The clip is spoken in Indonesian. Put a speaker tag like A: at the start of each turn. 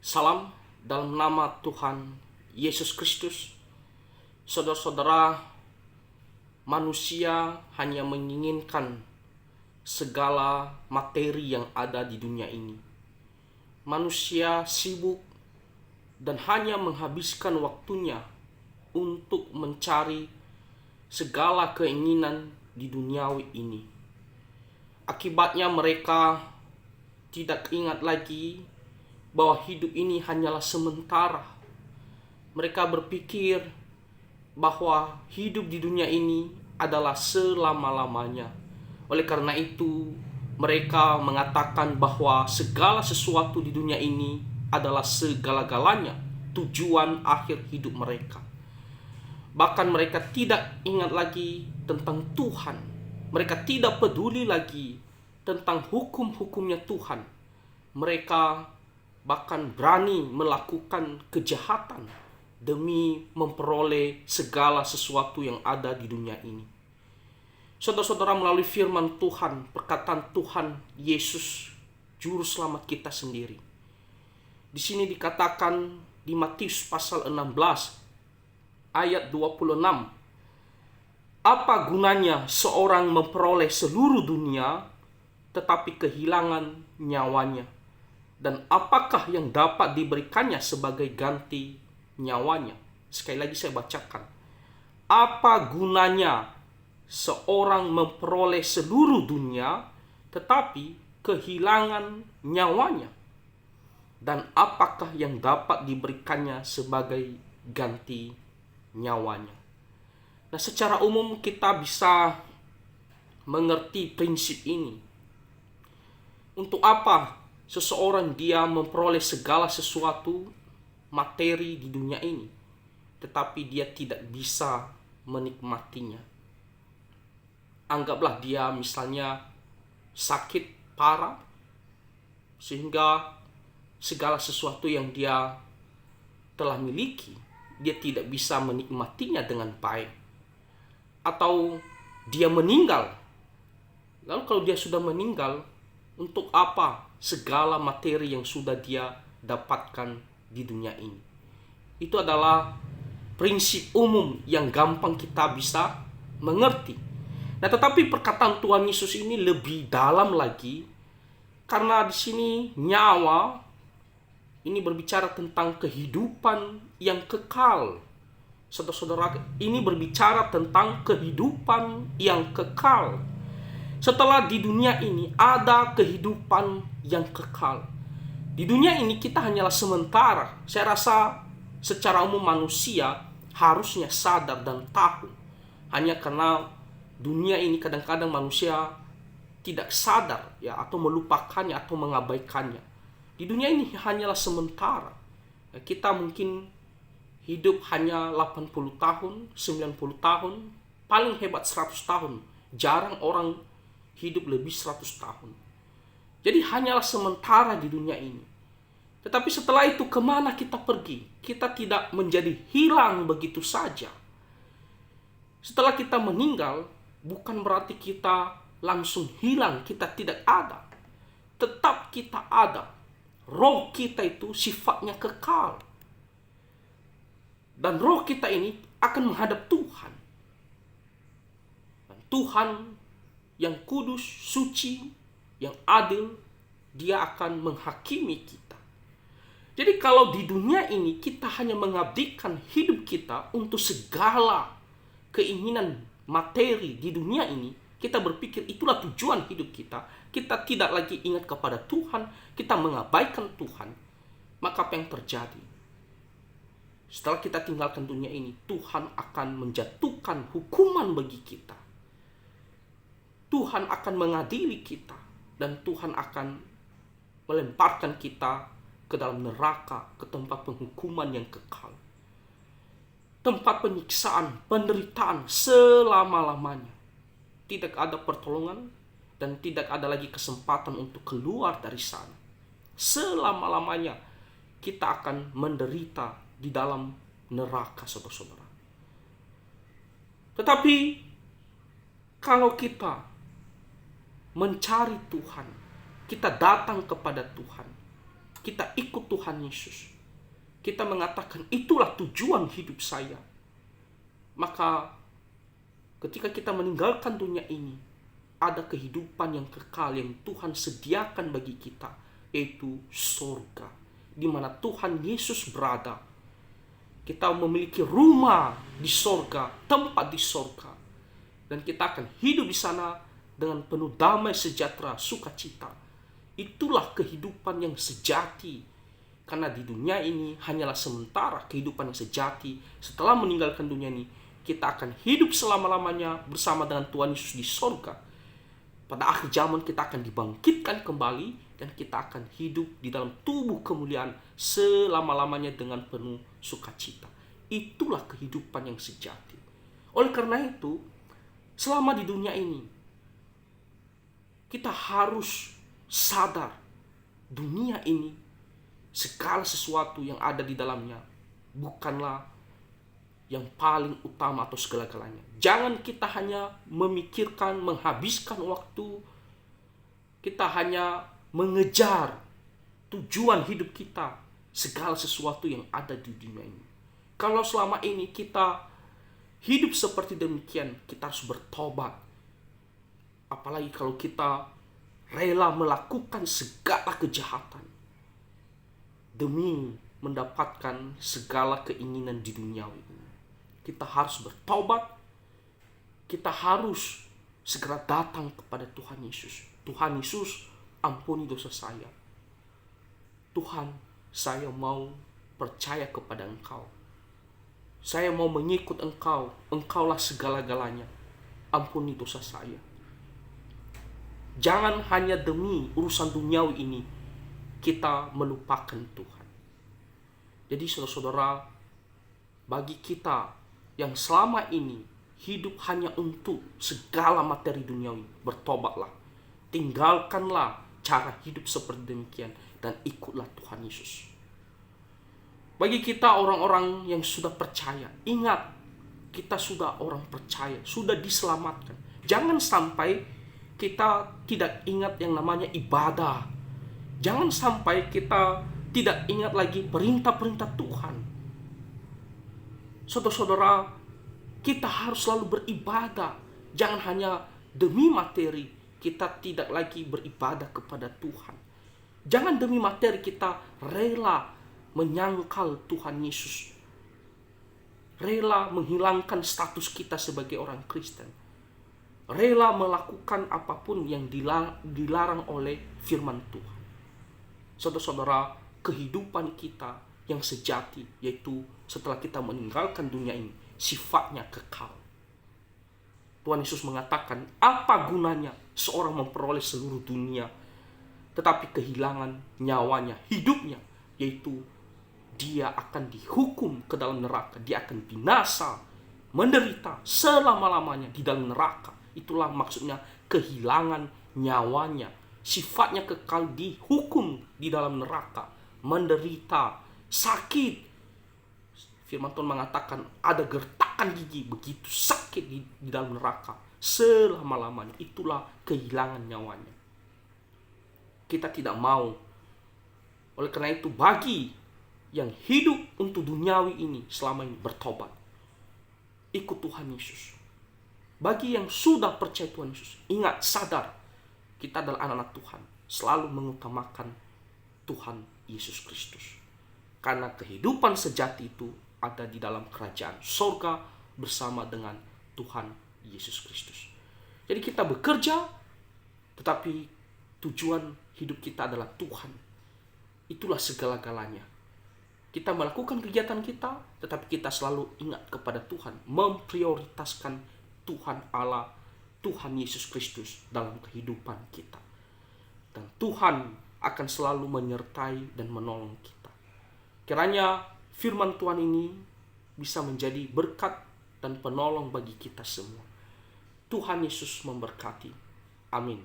A: Salam dalam nama Tuhan Yesus Kristus. Saudara-saudara, manusia hanya menginginkan segala materi yang ada di dunia ini. Manusia sibuk dan hanya menghabiskan waktunya untuk mencari segala keinginan di duniawi ini. Akibatnya mereka tidak ingat lagi bahwa hidup ini hanyalah sementara. Mereka berpikir bahwa hidup di dunia ini adalah selama-lamanya. Oleh karena itu, mereka mengatakan bahwa segala sesuatu di dunia ini adalah segala-galanya, tujuan akhir hidup mereka. Bahkan mereka tidak ingat lagi tentang Tuhan. Mereka tidak peduli lagi tentang hukum-hukumnya Tuhan. Mereka bahkan berani melakukan kejahatan demi memperoleh segala sesuatu yang ada di dunia ini. Saudara-saudara, melalui firman Tuhan, perkataan Tuhan Yesus, Juru Selamat kita sendiri, di sini dikatakan di Matius pasal 16 ayat 26, apa gunanya seorang memperoleh seluruh dunia tetapi kehilangan nyawanya? Dan apakah yang dapat diberikannya sebagai ganti nyawanya? Sekali lagi saya bacakan. Apa gunanya seorang memperoleh seluruh dunia tetapi kehilangan nyawanya? Dan apakah yang dapat diberikannya sebagai ganti nyawanya? Nah, secara umum kita bisa mengerti prinsip ini. Untuk apa seseorang dia memperoleh segala sesuatu materi di dunia ini, tetapi dia tidak bisa menikmatinya? Anggaplah dia misalnya sakit parah, sehingga segala sesuatu yang dia telah miliki, dia tidak bisa menikmatinya dengan baik. Atau dia meninggal. Lalu kalau dia sudah meninggal, untuk apa segala materi yang sudah dia dapatkan di dunia ini? Itu adalah prinsip umum yang gampang kita bisa mengerti. Nah, tetapi perkataan Tuhan Yesus ini lebih dalam lagi, karena di sini nyawa ini berbicara tentang kehidupan yang kekal. Saudara-saudara, ini berbicara tentang kehidupan yang kekal. Setelah di dunia ini ada kehidupan yang kekal. Di dunia ini kita hanyalah sementara. Saya rasa secara umum manusia harusnya sadar dan tahu. Hanya karena dunia ini kadang-kadang manusia tidak sadar ya, atau melupakannya atau mengabaikannya. Di dunia ini hanyalah sementara. Kita mungkin hidup hanya 80 tahun, 90 tahun, paling hebat 100 tahun. Jarang orang hidup lebih 100 tahun. Jadi hanyalah sementara di dunia ini. Tetapi setelah itu kemana kita pergi? Kita tidak menjadi hilang begitu saja. Setelah kita meninggal, bukan berarti kita langsung hilang, kita tidak ada. Tetap kita ada. Roh kita itu sifatnya kekal. Dan roh kita ini akan menghadap Tuhan. Dan Tuhan yang kudus, suci, yang adil, dia akan menghakimi kita. Jadi kalau di dunia ini kita hanya mengabdikan hidup kita untuk segala keinginan materi di dunia ini, kita berpikir itulah tujuan hidup kita, kita tidak lagi ingat kepada Tuhan, kita mengabaikan Tuhan, maka apa yang terjadi? Setelah kita tinggalkan dunia ini, Tuhan akan menjatuhkan hukuman bagi kita. Tuhan akan mengadili kita, dan Tuhan akan melemparkan kita ke dalam neraka, ke tempat penghukuman yang kekal. Tempat penyiksaan, penderitaan selama-lamanya. Tidak ada pertolongan dan tidak ada lagi kesempatan untuk keluar dari sana. Selama-lamanya kita akan menderita di dalam neraka, saudara-saudara. Tetapi kalau kita mencari Tuhan, kita datang kepada Tuhan, kita ikut Tuhan Yesus, kita mengatakan itulah tujuan hidup saya, maka ketika kita meninggalkan dunia ini, ada kehidupan yang kekal yang Tuhan sediakan bagi kita, yaitu surga, di mana Tuhan Yesus berada. Kita memiliki rumah di surga, tempat di surga, dan kita akan hidup di sana dengan penuh damai, sejahtera, sukacita. Itulah kehidupan yang sejati. Karena di dunia ini hanyalah sementara kehidupan yang sejati. Setelah meninggalkan dunia ini, kita akan hidup selama-lamanya bersama dengan Tuhan Yesus di surga. Pada akhir zaman kita akan dibangkitkan kembali, dan kita akan hidup di dalam tubuh kemuliaan selama-lamanya dengan penuh sukacita. Itulah kehidupan yang sejati. Oleh karena itu, selama di dunia ini, kita harus sadar dunia ini, segala sesuatu yang ada di dalamnya bukanlah yang paling utama atau segala-galanya. Jangan kita hanya memikirkan, menghabiskan waktu, kita hanya mengejar tujuan hidup kita, segala sesuatu yang ada di dunia ini. Kalau selama ini kita hidup seperti demikian, kita harus bertobat. Apalagi kalau kita rela melakukan segala kejahatan demi mendapatkan segala keinginan di dunia ini. Kita harus bertobat. Kita harus segera datang kepada Tuhan Yesus. Tuhan Yesus, ampuni dosa saya. Tuhan, saya mau percaya kepada Engkau. Saya mau mengikut Engkau. Engkaulah segala-galanya. Ampuni dosa saya. Jangan hanya demi urusan duniawi ini kita melupakan Tuhan. Jadi saudara-saudara, bagi kita yang selama ini hidup hanya untuk segala materi duniawi, bertobatlah. Tinggalkanlah cara hidup seperti demikian dan ikutlah Tuhan Yesus. Bagi kita orang-orang yang sudah percaya, ingat, kita sudah orang percaya, sudah diselamatkan. Jangan sampai kita tidak ingat yang namanya ibadah. Jangan sampai kita tidak ingat lagi perintah-perintah Tuhan. Saudara-saudara, kita harus selalu beribadah. Jangan hanya demi materi kita tidak lagi beribadah kepada Tuhan. Jangan demi materi kita rela menyangkal Tuhan Yesus, rela menghilangkan status kita sebagai orang Kristen, rela melakukan apapun yang dilarang oleh firman Tuhan. Saudara-saudara, kehidupan kita yang sejati, yaitu setelah kita meninggalkan dunia ini, sifatnya kekal. Tuhan Yesus mengatakan, apa gunanya seorang memperoleh seluruh dunia tetapi kehilangan nyawanya, hidupnya, yaitu dia akan dihukum ke dalam neraka, dia akan binasa, menderita selama-lamanya di dalam neraka. Itulah maksudnya kehilangan nyawanya, sifatnya kekal, dihukum di dalam neraka, menderita, sakit. Firman Tuhan mengatakan ada gertakan gigi, begitu sakit di dalam neraka selama-lamanya. Itulah kehilangan nyawanya. Kita tidak mau. Oleh karena itu, bagi yang hidup untuk duniawi ini selama ini, bertobat, ikut Tuhan Yesus. Bagi yang sudah percaya Tuhan Yesus, ingat, sadar, kita adalah anak-anak Tuhan, selalu mengutamakan Tuhan Yesus Kristus. Karena kehidupan sejati itu ada di dalam kerajaan surga bersama dengan Tuhan Yesus Kristus. Jadi kita bekerja, tetapi tujuan hidup kita adalah Tuhan. Itulah segala-galanya. Kita melakukan kegiatan kita, tetapi kita selalu ingat kepada Tuhan, memprioritaskan Tuhan Allah, Tuhan Yesus Kristus dalam kehidupan kita. Dan Tuhan akan selalu menyertai dan menolong kita. Kiranya firman Tuhan ini bisa menjadi berkat dan penolong bagi kita semua. Tuhan Yesus memberkati. Amin.